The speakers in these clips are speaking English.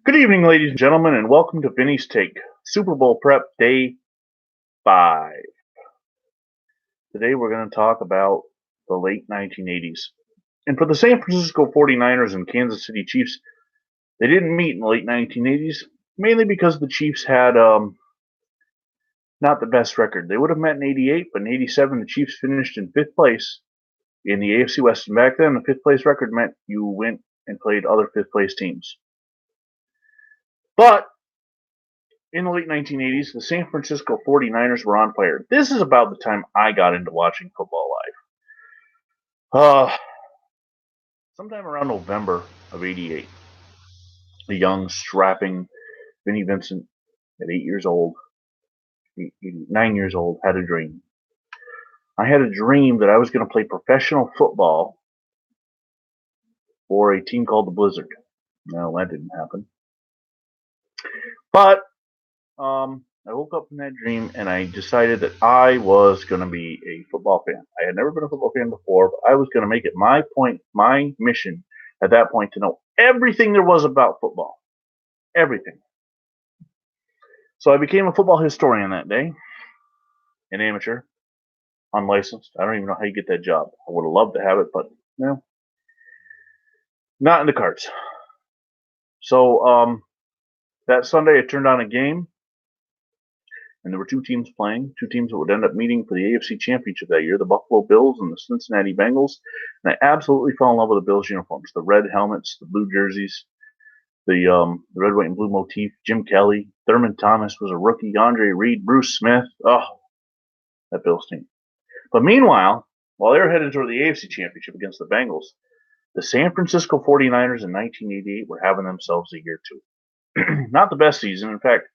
Good evening, ladies and gentlemen, and welcome to Vinny's Take, Super Bowl Prep Day 5. Today we're going to talk about the late 1980s. And for the San Francisco 49ers and Kansas City Chiefs, they didn't meet in the late 1980s, mainly because the Chiefs had not the best record. They would have met in 88, but in 87 the Chiefs finished in 5th place in the AFC West. And back then, the 5th place record meant you went and played other 5th place teams. But in the late 1980s, the San Francisco 49ers were on fire. This is about the time I got into watching football live. Sometime around November of 88, a young, strapping Vinny Vincent at 9 years old, had a dream. I had a dream that I was going to play professional football for a team called the Blizzard. No, that didn't happen. But I woke up from that dream and I decided that I was going to be a football fan. I had never been a football fan before, but I was going to make it my mission at that point to know everything there was about football. Everything. So I became a football historian that day, an amateur, unlicensed. I don't even know how you get that job. I would have loved to have it, but not in the cards. So that Sunday I turned on a game. And there were two teams playing, two teams that would end up meeting for the AFC Championship that year, the Buffalo Bills and the Cincinnati Bengals. And I absolutely fell in love with the Bills uniforms, the red helmets, the blue jerseys, the red, white, and blue motif. Jim Kelly, Thurman Thomas was a rookie, Andre Reed, Bruce Smith. Oh, that Bills team. But meanwhile, while they were headed toward the AFC Championship against the Bengals, the San Francisco 49ers in 1988 were having themselves a year too. Not the best season. In fact,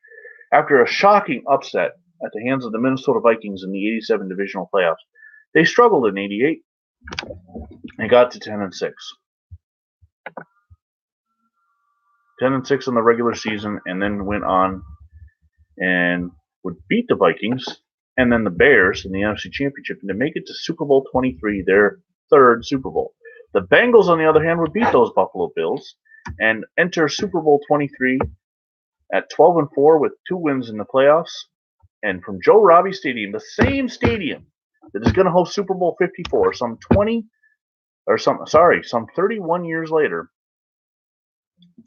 after a shocking upset at the hands of the Minnesota Vikings in the 87 divisional playoffs, they struggled in 88 and got to 10-6. 10-6 in the regular season, and then went on and would beat the Vikings and then the Bears in the NFC Championship and to make it to Super Bowl 23, their third Super Bowl. The Bengals, on the other hand, would beat those Buffalo Bills and enter Super Bowl 23 at 12-4 with 2 wins in the playoffs. And from Joe Robbie Stadium, the same stadium that is going to host Super Bowl 54, some 31 years later,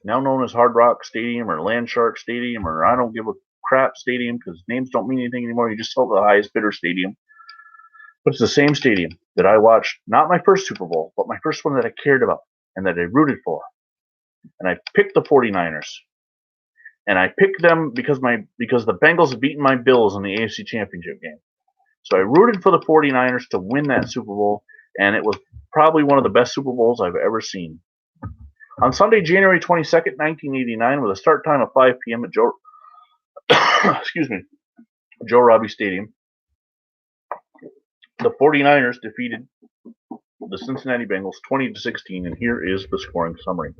now known as Hard Rock Stadium or Landshark Stadium or I don't give a crap stadium because names don't mean anything anymore. You just sell the highest bidder stadium. But it's the same stadium that I watched, not my first Super Bowl, but my first one that I cared about and that I rooted for. And I picked the 49ers. And I picked them because the Bengals had beaten my Bills in the AFC Championship game. So I rooted for the 49ers to win that Super Bowl, and it was probably one of the best Super Bowls I've ever seen. On Sunday, January 22nd, 1989, with a start time of 5 p.m. at Joe Robbie Stadium, the 49ers defeated the Cincinnati Bengals 20-16, and here is the scoring summary.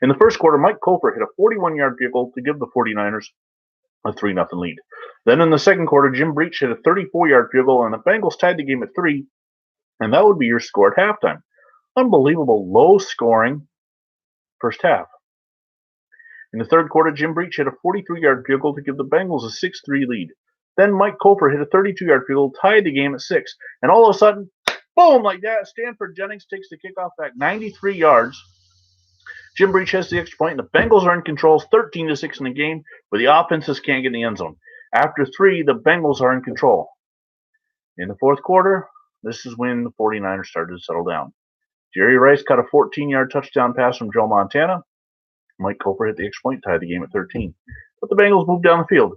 In the first quarter, Mike Cofer hit a 41-yard field goal to give the 49ers a 3-0 lead. Then in the second quarter, Jim Breach hit a 34-yard field goal, and the Bengals tied the game at 3, and that would be your score at halftime. Unbelievable low-scoring first half. In the third quarter, Jim Breach hit a 43-yard field goal to give the Bengals a 6-3 lead. Then Mike Cofer hit a 32-yard field goal, tied the game at 6, and all of a sudden, boom, like that, Stanford Jennings takes the kickoff back 93 yards. Jim Breach has the extra point, and the Bengals are in control 13-6 in the game, but the offenses can't get in the end zone. After 3, the Bengals are in control. In the fourth quarter, this is when the 49ers started to settle down. Jerry Rice caught a 14-yard touchdown pass from Joe Montana. Mike Cofer hit the extra point, tied the game at 13. But the Bengals moved down the field,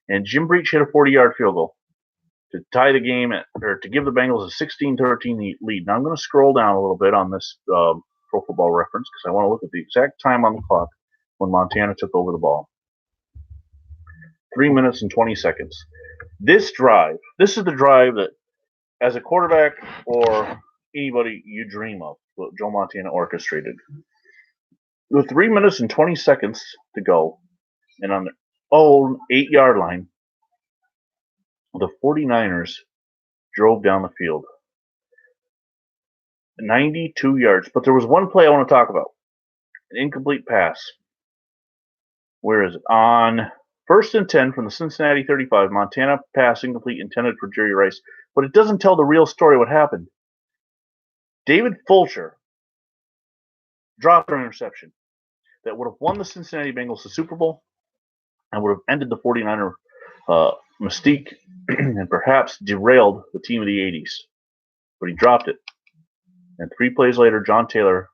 and Jim Breach hit a 40-yard field goal to tie the game to give the Bengals a 16-13 lead. Now I'm going to scroll down a little bit on this Pro Football Reference because I want to look at the exact time on the clock when Montana took over the ball. 3 minutes and 20 seconds. This is the drive that, as a quarterback or anybody you dream of, what Joe Montana orchestrated. With 3 minutes and 20 seconds to go, and on their own 8-yard line, the 49ers drove down the field. 92 yards. But there was one play I want to talk about. An incomplete pass Where is it? On 1st and 10 from the Cincinnati 35, Montana pass incomplete intended for Jerry Rice. But it doesn't tell the real story what happened. David Fulcher dropped an interception that would have won the Cincinnati Bengals the Super Bowl and would have ended the 49er mystique and perhaps derailed the team of the 80s. But he dropped it. And 3 plays later, John Taylor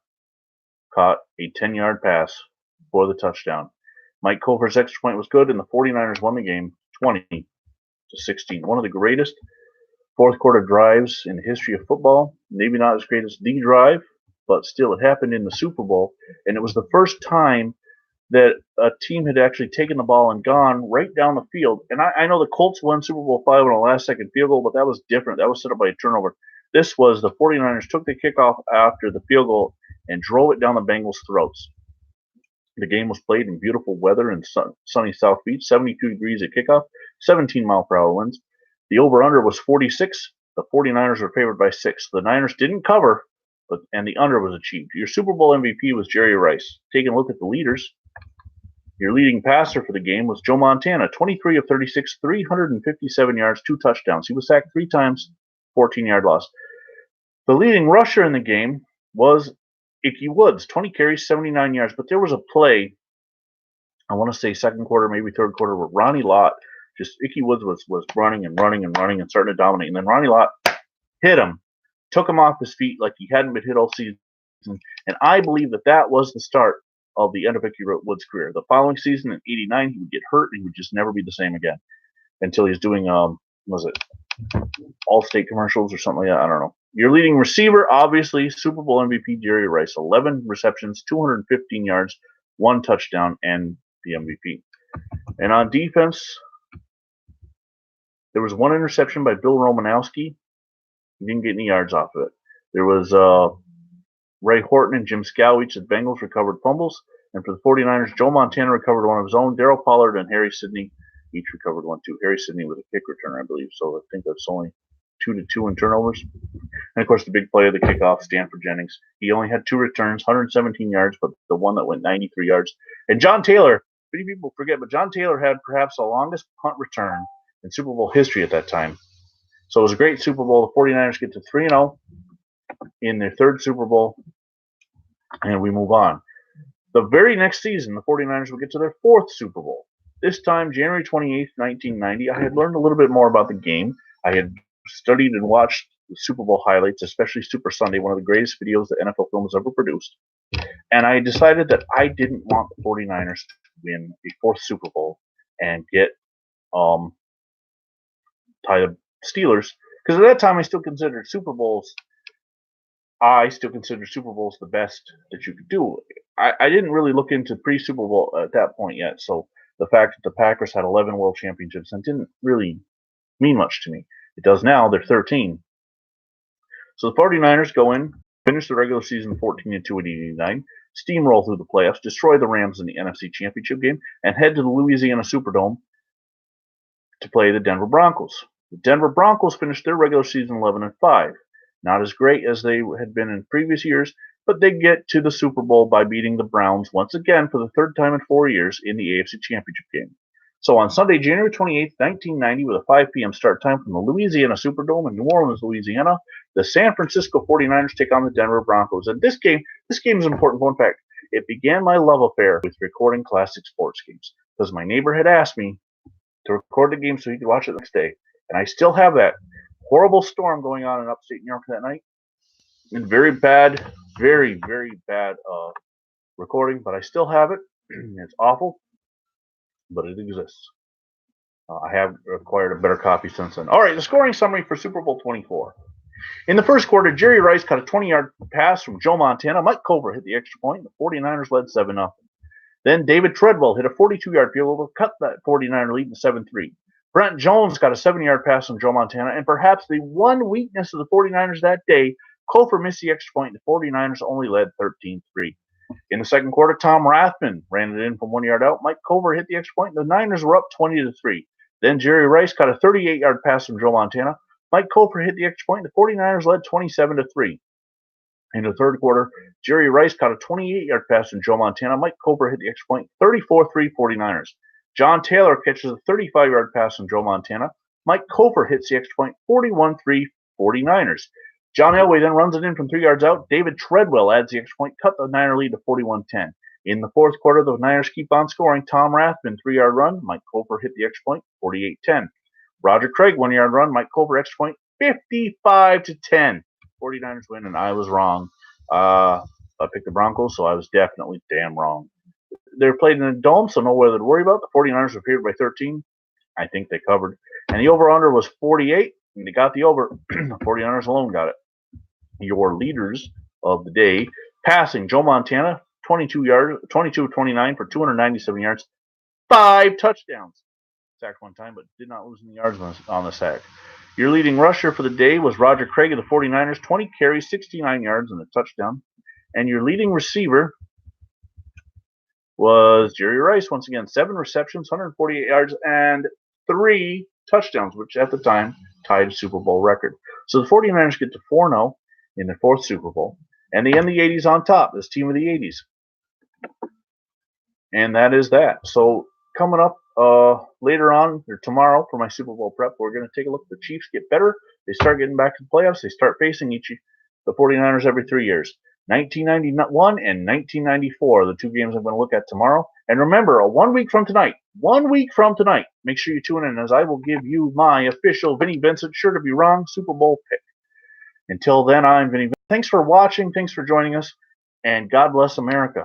caught a 10-yard pass for the touchdown. Mike Cofer's extra point was good, and the 49ers won the game 20-16. One of the greatest fourth quarter drives in the history of football. Maybe not as great as the drive, but still it happened in the Super Bowl, and it was the first time that a team had actually taken the ball and gone right down the field. And I know the Colts won Super Bowl 5 on a last-second field goal, but that was different. That was set up by a turnover. This was the 49ers took the kickoff after the field goal and drove it down the Bengals' throats. The game was played in beautiful weather in sunny South Beach, 72 degrees at kickoff, 17-mile-per-hour winds. The over-under was 46. The 49ers were favored by 6. The Niners didn't cover, and the under was achieved. Your Super Bowl MVP was Jerry Rice. Taking a look at the leaders, your leading passer for the game was Joe Montana, 23 of 36, 357 yards, 2 touchdowns. He was sacked 3 times, 14-yard loss. The leading rusher in the game was Ickey Woods, 20 carries, 79 yards. But there was a play, I want to say second quarter, maybe third quarter, where Ronnie Lott, Ickey Woods was running and starting to dominate. And then Ronnie Lott hit him, took him off his feet like he hadn't been hit all season. And I believe that was the start of the end of Ickey Woods' career. The following season in '89, he would get hurt and he would just never be the same again until he's doing, was it Allstate commercials or something like that? I don't know. Your leading receiver, obviously, Super Bowl MVP Jerry Rice, 11 receptions, 215 yards, 1 touchdown, and the MVP. And on defense, there was 1 interception by Bill Romanowski. He didn't get any yards off of it. There was Ray Horton and Jim Scow, the Bengals, recovered fumbles. And for the 49ers, Joe Montana recovered 1 of his own. Darryl Pollard and Harry Sidney each recovered 1 too. Harry Sidney was a kick returner, I believe. So I think that's only 2-2 in turnovers. And of course, the big play of the kickoff, Stanford Jennings. He only had 2 returns, 117 yards, but the one that went 93 yards. And John Taylor, many people forget, but John Taylor had perhaps the longest punt return in Super Bowl history at that time. So it was a great Super Bowl. The 49ers get to 3-0 in their 3rd Super Bowl, and we move on. The very next season, the 49ers would get to their 4th Super Bowl. This time, January 28th, 1990, I had learned a little bit more about the game. I had studied and watched the Super Bowl highlights, especially Super Sunday, one of the greatest videos that NFL Film has ever produced. And I decided that I didn't want the 49ers to win a 4th Super Bowl and get tied up Steelers, because at that time I still considered Super Bowls the best that you could do. I didn't really look into pre-Super Bowl at that point yet, so the fact that the Packers had 11 world championships and didn't really mean much to me. It does now. They're 13. So the 49ers go in, finish the regular season 14-2 at 89, steamroll through the playoffs, destroy the Rams in the NFC Championship game, and head to the Louisiana Superdome to play the Denver Broncos. The Denver Broncos finished their regular season 11-5. Not as great as they had been in previous years, but they get to the Super Bowl by beating the Browns once again for the 3rd time in 4 years in the AFC Championship game. So on Sunday, January 28th, 1990, with a 5 p.m. start time from the Louisiana Superdome in New Orleans, Louisiana, the San Francisco 49ers take on the Denver Broncos. And this game is an important fun fact. It began my love affair with recording classic sports games because my neighbor had asked me to record the game so he could watch it the next day. And I still have that horrible storm going on in upstate New York that night. And very bad, very, very bad recording, but I still have it. It's awful, but it exists. I have acquired a better copy since then. All right, the scoring summary for Super Bowl 24. In the first quarter, Jerry Rice caught a 20-yard pass from Joe Montana. Mike Cofer hit the extra point. The 49ers led 7-0. Then David Treadwell hit a 42-yard field goal to cut that 49er lead to 7-3. Brent Jones got a 7-yard pass from Joe Montana, and perhaps the one weakness of the 49ers that day, Cofer missed the extra point, and the 49ers only led 13-3. In the second quarter, Tom Rathman ran it in from 1 yard out. Mike Cofer hit the extra point, and the Niners were up 20-3. Then Jerry Rice got a 38-yard pass from Joe Montana. Mike Cofer hit the extra point, and the 49ers led 27-3. In the third quarter, Jerry Rice caught a 28-yard pass from Joe Montana. Mike Cooper hit the extra point, 34-3 49ers. John Taylor catches a 35-yard pass from Joe Montana. Mike Cooper hits the extra point, 41-3 49ers. John Elway then runs it in from 3 yards out. David Treadwell adds the extra point, cut the Niner lead to 41-10. In the fourth quarter, the Niners keep on scoring. Tom Rathman, 3-yard run. Mike Cooper hit the extra point, 48-10. Roger Craig, 1-yard run. Mike Cooper extra point, 55-10. 49ers win, and I was wrong. I picked the Broncos, so I was definitely damn wrong. They're played in a dome, so no weather to worry about. The 49ers were favored by 13. I think they covered. And the over-under was 48, and they got the over. The 49ers alone got it. Your leaders of the day, passing Joe Montana, 22-29 for 297 yards, 5 touchdowns. Sacked one time, but did not lose any yards on the sack. Your leading rusher for the day was Roger Craig of the 49ers, 20 carries, 69 yards, and a touchdown. And your leading receiver was Jerry Rice, once again, 7 receptions, 148 yards, and 3 touchdowns, which at the time tied a Super Bowl record. So the 49ers get to 4-0 in their 4th Super Bowl, and they end the 80s on top, this team of the 80s. And that is that. So coming up later on, or tomorrow, for my Super Bowl prep, we're going to take a look at the Chiefs get better. They start getting back to the playoffs. They start facing the 49ers every 3 years. 1991 and 1994 are the 2 games I'm going to look at tomorrow. And remember, 1 week from tonight, make sure you tune in as I will give you my official Vinny Vincent, sure to be wrong, Super Bowl pick. Until then, I'm Vinny Vincent. Thanks for watching. Thanks for joining us. And God bless America.